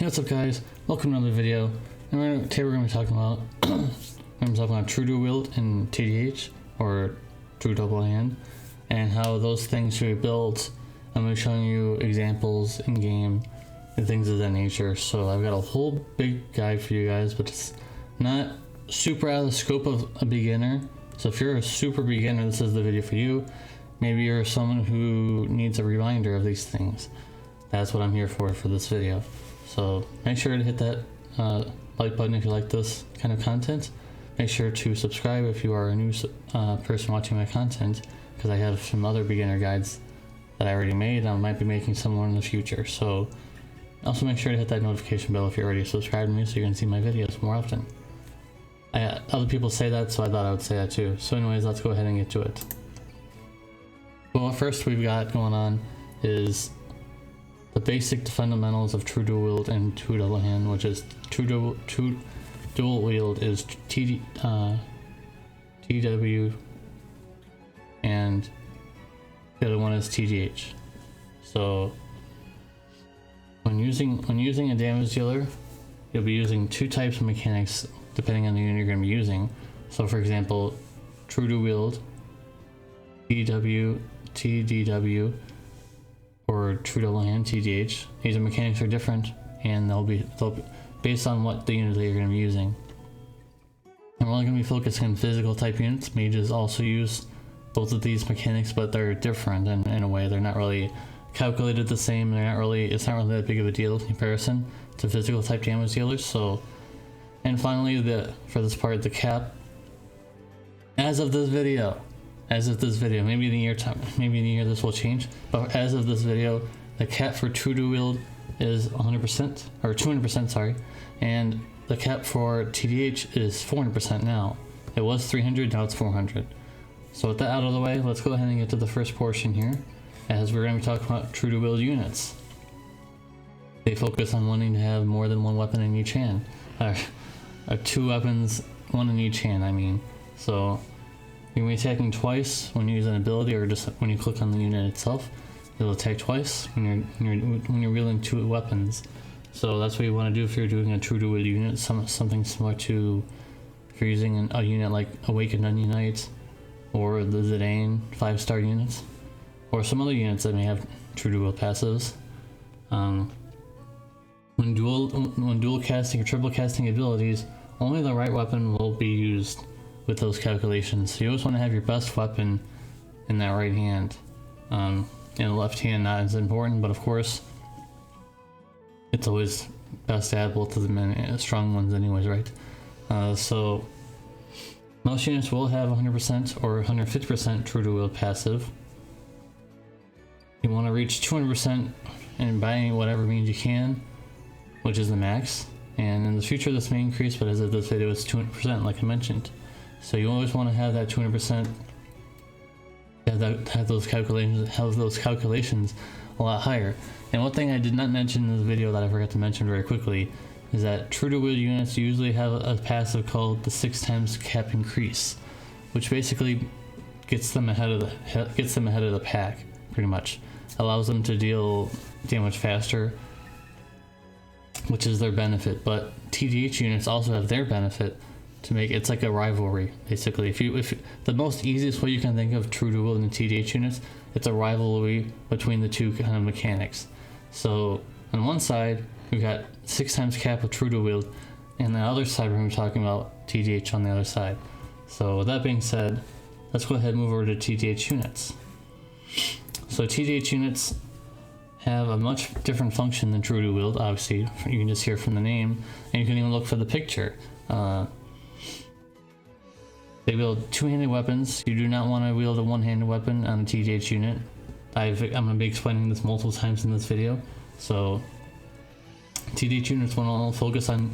Hey, what's up guys? Welcome to another video. And today we're going to be talking about true dual wield and TDH, or true double hand, and how those things should be built. I'm going to be showing you examples in game and things of that nature. So I've got a whole big guide for you guys, but it's not super out of the scope of a beginner. So if you're a super beginner, this is the video for you. Maybe you're someone who needs a reminder of these things. That's what I'm here for this video. So make sure to hit that like button if you like this kind of content. Make sure to subscribe if you are a new person watching my content, because I have some other beginner guides that I already made, and I might be making some more in the future. So also make sure to hit that notification bell if you're already subscribed to me, so you can see my videos more often. Other people say that, so I thought I would say that too. So anyways, let's go ahead and get to it. Well, what first we've got going on is the basic fundamentals of true dual wield and true double hand, which is true dual wield is TW, and the other one is TDH. So when using a damage dealer, you'll be using two types of mechanics depending on the unit you're going to be using. So for example, true dual wield, TDW, or true double hand, TDH. These mechanics are different, and they'll be based on what the unit that you're going to be using. And we're only going to be focusing on physical type units. Mages also use both of these mechanics, but they're different in a way. They're not really calculated the same. It's not really that big of a deal in comparison to physical type damage dealers. So, and finally, for this part, the cap. As of this video, maybe in a year this will change, but as of this video, the cap for true dual wield is 100%, or 200%, sorry, and the cap for TDH is 400% now. It was 300, now it's 400. So with that out of the way, let's go ahead and get to the first portion here, as we're going to be talking about true dual wield units. They focus on wanting to have more than one weapon in each hand, or two weapons, one in each hand, I mean. So you're going to be attacking twice when you use an ability, or just when you click on the unit itself. It'll attack twice when you're wielding two weapons. So that's what you want to do if you're doing a true dual wield unit. Something similar to if you're using a unit like Awakened Onion Knight or the Zidane 5-star units, or some other units that may have true dual wield passives. When dual casting or triple casting abilities, only the right weapon will be used with those calculations. So you always want to have your best weapon in that right hand. In the left hand, not as important, but of course it's always best to add both of them in strong ones anyways, right? So most units will have 100% or 150% true dual wield passive. You want to reach 200% and by whatever means you can, which is the max. And in the future this may increase, but as of this video it's 200% like I mentioned. So you always want to have that 200%, have those calculations a lot higher. And one thing I did not mention in this video that I forgot to mention very quickly is that true dual wield units usually have a passive called the 6x cap increase, which basically gets them ahead of the pack, pretty much. Allows them to deal damage faster, which is their benefit. But TDH units also have their benefit to make it's like a rivalry, basically. If the most easiest way you can think of true dual wield and TDH units, it's a rivalry between the two kind of mechanics. So on one side we've got 6x cap of true dual wield, and the other side we're going to be talking about TDH on the other side. So with that being said, let's go ahead and move over to TDH units. So TDH units have a much different function than true dual wield. Obviously you can just hear from the name, and you can even look for the picture. They wield two-handed weapons. You do not want to wield a one-handed weapon on a TDH unit. I'm going to be explaining this multiple times in this video. So TDH units want to focus on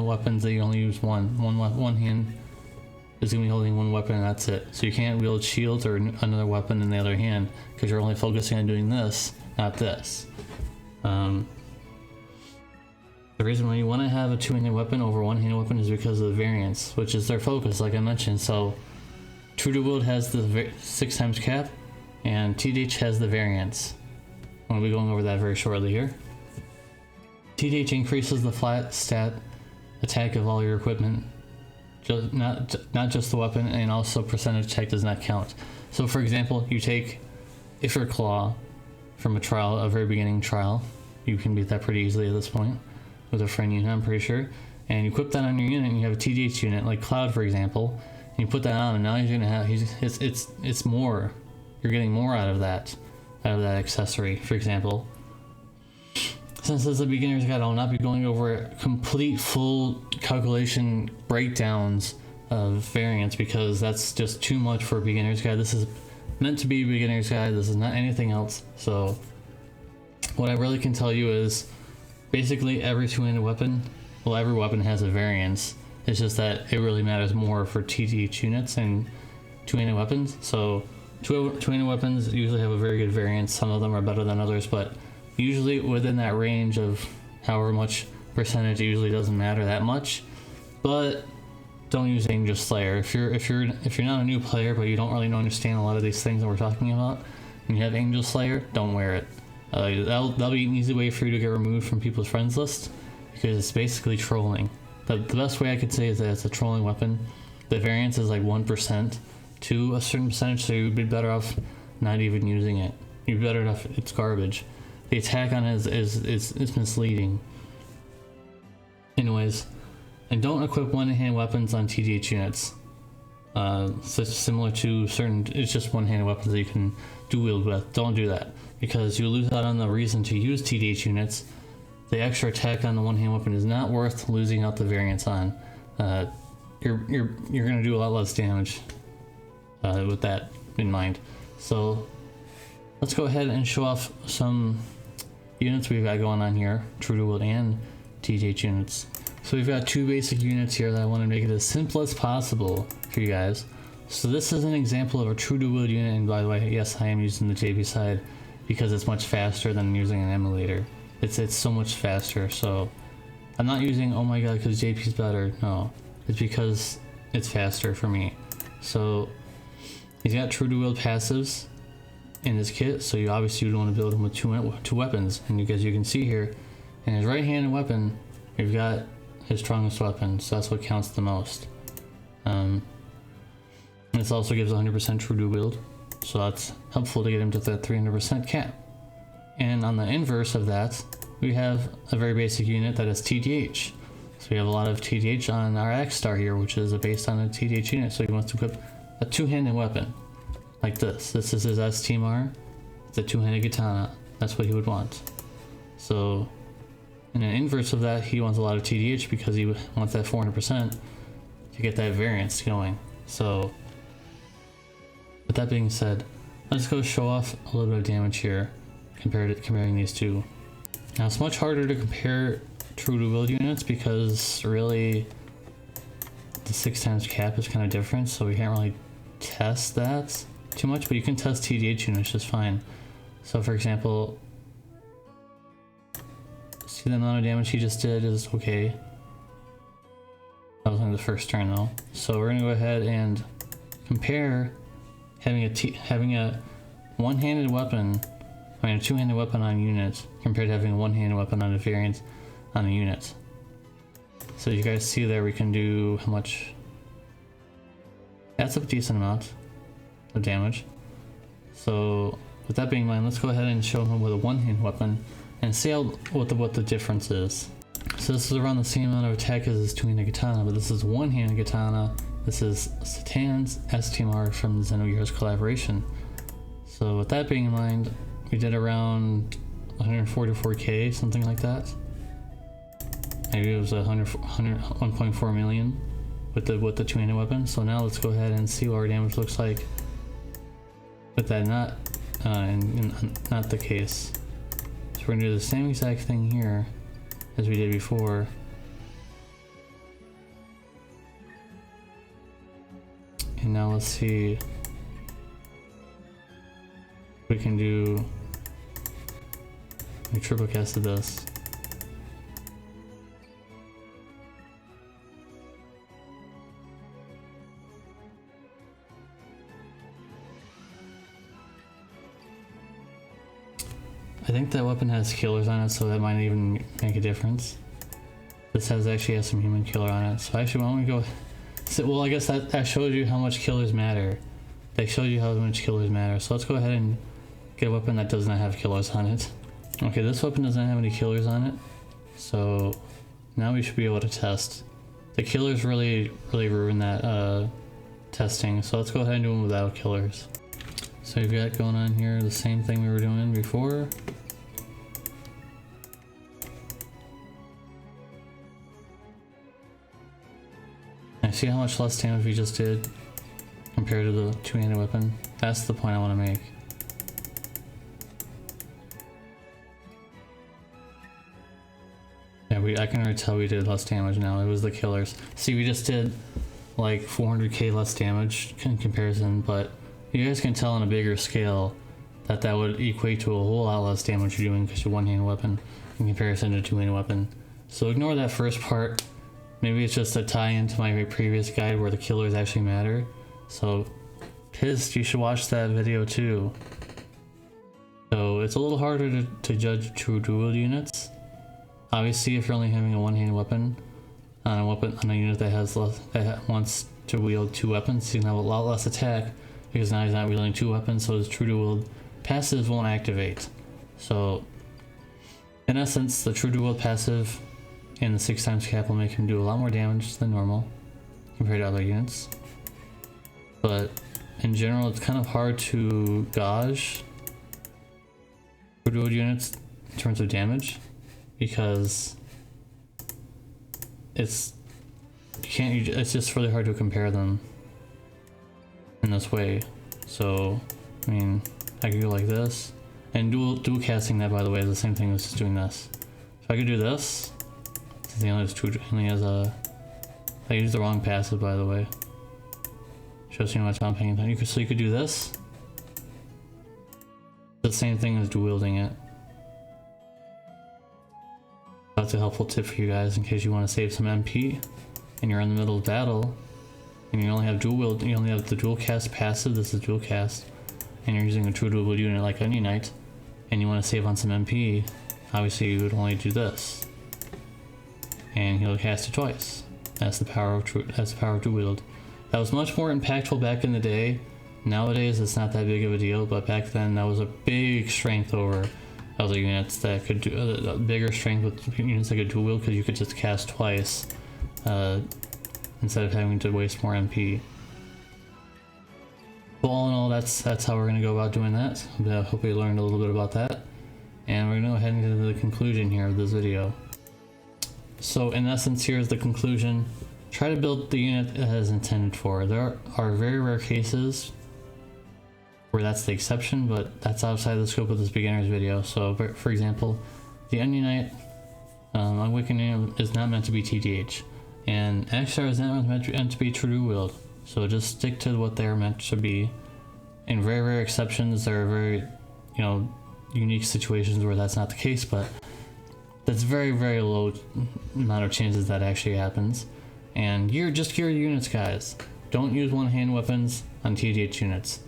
weapons that you only use one hand is going to be holding one weapon, and that's it. So you can't wield shields or another weapon in the other hand, because you're only focusing on doing this, not this. The reason why you want to have a two-handed weapon over one-handed weapon is because of the variance, which is their focus, like I mentioned. So true dual wield has the 6x cap, and TDH has the variance. I'm going to be going over that very shortly here. TDH increases the flat stat attack of all your equipment, not just the weapon, and also percentage attack does not count. So for example, you take if your claw from a trial, a very beginning trial, you can beat that pretty easily at this point with a friend unit, I'm pretty sure, and you equip that on your unit and you have a TDH unit like Cloud for example, and you put that on and now he's gonna have it's more, you're getting more out of that accessory. For example, since it's a beginner's guide, I'll not be going over complete full calculation breakdowns of variants because that's just too much for a beginner's guide. This is meant to be a beginner's guide, this is not anything else. So what I really can tell you is basically every two-handed weapon, well, every weapon has a variance. It's just that it really matters more for TDH units and two-handed weapons. So two-handed weapons usually have a very good variance. Some of them are better than others, but usually within that range of however much percentage, it usually doesn't matter that much. But don't use Angel Slayer if you're not a new player, but you don't really understand a lot of these things that we're talking about, and you have Angel Slayer, don't wear it. That'll be an easy way for you to get removed from people's friends list because it's basically trolling. The best way I could say is that it's a trolling weapon. The variance is like 1% to a certain percentage, so you'd be better off not even using it. You'd be better off, it's garbage. The attack on it is misleading. Anyways, and don't equip one-handed weapons on TDH units. So similar to certain, it's just one-handed weapons that you can wield with. Don't do that because you lose out on the reason to use TDH units. The extra attack on the one-hand weapon is not worth losing out the variance on. You're gonna do a lot less damage with that in mind. So let's go ahead and show off some units we've got going on here, True to Wield and TDH units. So we've got two basic units here that I want to make it as simple as possible for you guys. So this is an example of a True to Wield unit, and by the way, yes, I am using the JP side because it's much faster than using an emulator. It's so much faster, so I'm not using, oh my god, because JP's better. No, it's because it's faster for me. So he's got True to Wield passives in his kit, so you obviously would want to build him with two weapons. And as you can see here, in his right-handed weapon, we've got his strongest weapon, so that's what counts the most. This also gives 100% True to Wield, so that's helpful to get him to that 300% cap. And on the inverse of that, we have a very basic unit that is TDH. So we have a lot of TDH on our X-Star here, which is based on a TDH unit, so he wants to equip a two-handed weapon, like this. This is his STMR, it's a two-handed katana, that's what he would want. So in an inverse of that, he wants a lot of TDH because he wants that 400% to get that variance going. So with that being said, let's go show off a little bit of damage here comparing these two. Now it's much harder to compare True to Wield units because really the 6x cap is kind of different, so we can't really test that too much, but you can test TDH units just fine. So for example, see the amount of damage he just did is okay. That was only the first turn though. So we're gonna go ahead and compare having a one-handed weapon, I mean a two-handed weapon on units compared to having a one-handed weapon on a variant on a unit. So you guys see there we can do how much? That's a decent amount of damage. So with that being in mind, let's go ahead and show him with a one-handed weapon and see what the difference is. So this is around the same amount of attack as his two-handed katana, but this is one-handed katana. This is Satan's STMR from the Xenogears collaboration. So with that being in mind, we did around 144k, something like that. Maybe it was 1.4 million with the two-handed weapon. So now let's go ahead and see what our damage looks like with that not the case. So we're gonna do the same exact thing here as we did before. And now let's see if we can do, we triple casted this. I think that weapon has killers on it, so that might even make a difference. This actually has some human killer on it, so actually why don't we go... So, well, I guess that shows you how much killers matter. They showed you how much killers matter, so let's go ahead and get a weapon that does not have killers on it. Okay, this weapon doesn't have any killers on it, so now we should be able to test. The killers really ruin that testing, so let's go ahead and do them without killers. So we've got going on here the same thing we were doing before. And see how much less damage we just did compared to the two-handed weapon? That's the point I want to make. Yeah, I can already tell we did less damage now. It was the killers. See, we just did like 400k less damage in comparison, but you guys can tell on a bigger scale that would equate to a whole lot less damage you're doing because you're one-handed weapon in comparison to two-handed weapon. So ignore that first part. Maybe it's just a tie-in to my previous guide where the killers actually matter. So, pissed, you should watch that video too. So it's a little harder to judge true dual units. Obviously, if you're only having a one-handed weapon on a unit that wants to wield two weapons, you can have a lot less attack because now he's not wielding two weapons, so his true dual passive won't activate. So, in essence, the true dual passive and the 6 times cap will make him do a lot more damage than normal compared to other units. But in general, it's kind of hard to gauge true dual units in terms of damage because it's just really hard to compare them in this way. So, I mean, I could go like this, and dual casting that, by the way, is the same thing as just doing this. So I could do this. He only has a... I used the wrong passive, by the way. Shows you how much I'm paying attention. So you could do this. The same thing as dual wielding it. That's a helpful tip for you guys in case you want to save some MP and you're in the middle of battle and you only have dual wield. You only have the dual cast passive. This is dual cast, and you're using a true dual unit like Onion Knight, and you want to save on some MP. Obviously, you would only do this. And he'll cast it twice. That's the power of dual wield. That was much more impactful back in the day. Nowadays it's not that big of a deal, but back then that was a big strength over other units that could do a bigger strength with units like a dual wield because you could just cast twice instead of having to waste more MP. But all in all, that's how we're gonna go about doing that. I hope you learned a little bit about that, and we're gonna go ahead and get into the conclusion here of this video. So in essence, here's the conclusion. Try to build the unit as intended for. There are very rare cases where that's the exception, but that's outside the scope of this beginner's video. So for example, the Onion Knight Awakening is not meant to be TDH, and XR is not meant to be true wield. So just stick to what they're meant to be. In very rare exceptions, there are very, unique situations where that's not the case, but that's very low amount of chances that actually happens. And just gear your units, guys. Don't use one-hand weapons on TDH units.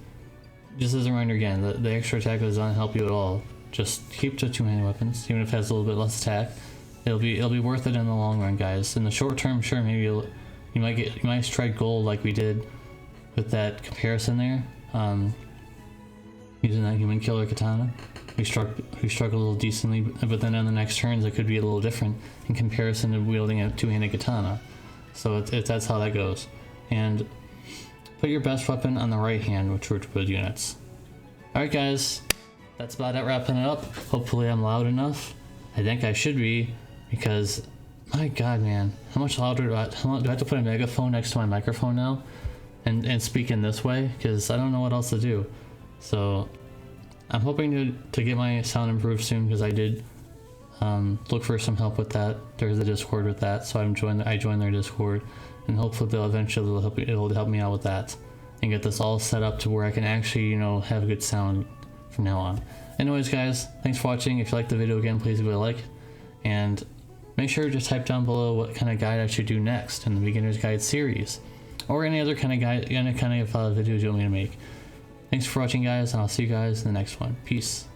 Just as a reminder again, the extra attack does not help you at all. Just keep to two-handed weapons, even if it has a little bit less attack. It'll be worth it in the long run, guys. In the short term, sure, maybe you might strike gold like we did with that comparison there, using that human killer katana. We struck a little decently, but then on the next turns it could be a little different in comparison to wielding a two-handed katana. So that's how that goes. And put your best weapon on the right hand with true build units. Alright guys, that's about it, wrapping it up. Hopefully I'm loud enough. I think I should be, because my god man, how much louder do I have to put a megaphone next to my microphone now and speak in this way, because I don't know what else to do. So I'm hoping to get my sound improved soon, because I did look for some help with that. There's a Discord with that, so I joined their Discord, and hopefully it'll help me out with that and get this all set up to where I can actually have good sound from now on. Anyways guys, thanks for watching. If you liked the video, again, please give it a like, and make sure to type down below what kind of guide I should do next in the beginner's guide series, or any other kind of guide, videos you want me to make. Thanks for watching guys, and I'll see you guys in the next one. Peace.